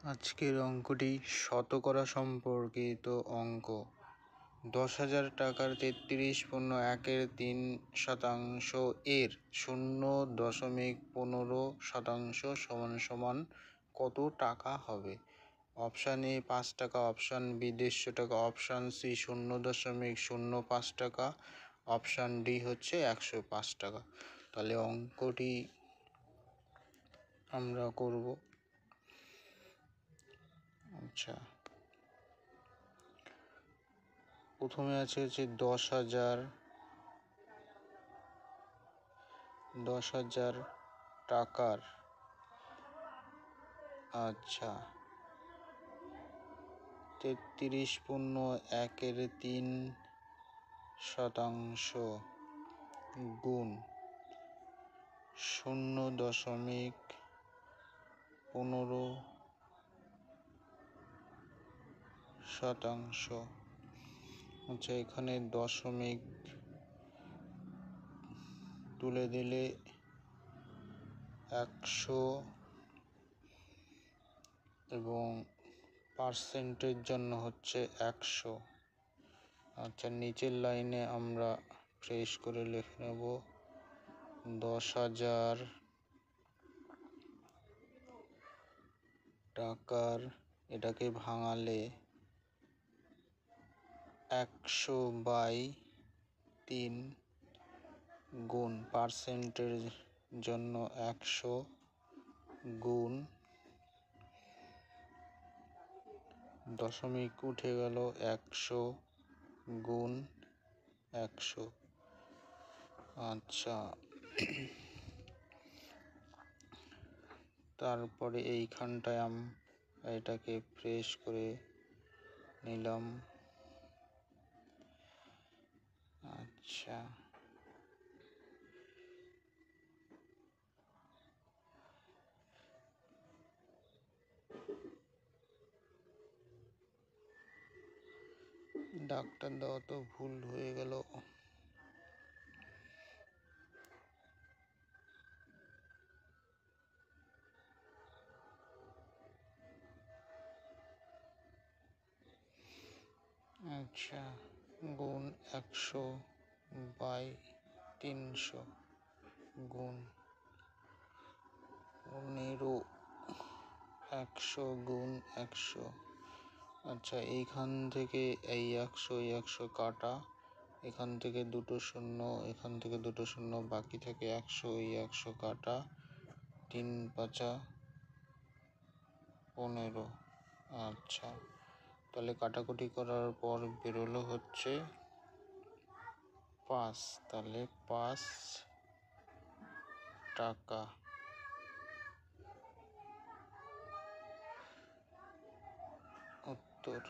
আজকের অঙ্কটি শতকরা সম্পর্কিত অঙ্ক। 10,000 টাকার 33.1 এর 0.15% কত টাকা হবে? অপশান এ 5 টাকা, অপশান বি 150 টাকা, অপশান সি 0.05 টাকা, অপশান ডি হচ্ছে 105 টাকা। তাহলে অঙ্কটি আমরা করব। আচ্ছা, প্রথমে আছে হচ্ছে 10,000 টাকার, আচ্ছা 33.1 গুণ 0.15%। আচ্ছা, এখানে দশমিক তুলে দিলে 100 এবং পার্সেন্টের জন্য হচ্ছে 100। আচ্ছা, নিচের লাইনে আমরা ফ্রেশ করে লিখে নেব 10,000 টাকার, এটাকে ভাঙালে 100/3 গুণ পার্সেন্টের জন্য 100 গুণ দশমিক উঠে গেল 100 গুণ 100। আচ্ছা, তারপরে এইখানটায় এটাকে ফ্রেশ করে নিলাম। আচ্ছা, ডাক্তার দেওয়া তো ভুল হয়ে গেল। আচ্ছা, গুণ 100/300 গুণ 15, 100 গুণ 100। আচ্ছা, এইখান থেকে এই 100 কাটা, এখান থেকে দুটো শূন্য, এখান থেকে দুটো শূন্য, বাকি থেকে 100 কাটা, 3×5 = 15। আচ্ছা, তাহলে কাটাকুটি করার পর বেরোলো হচ্ছে 5, তাহলে 5 টাকা। উত্তর।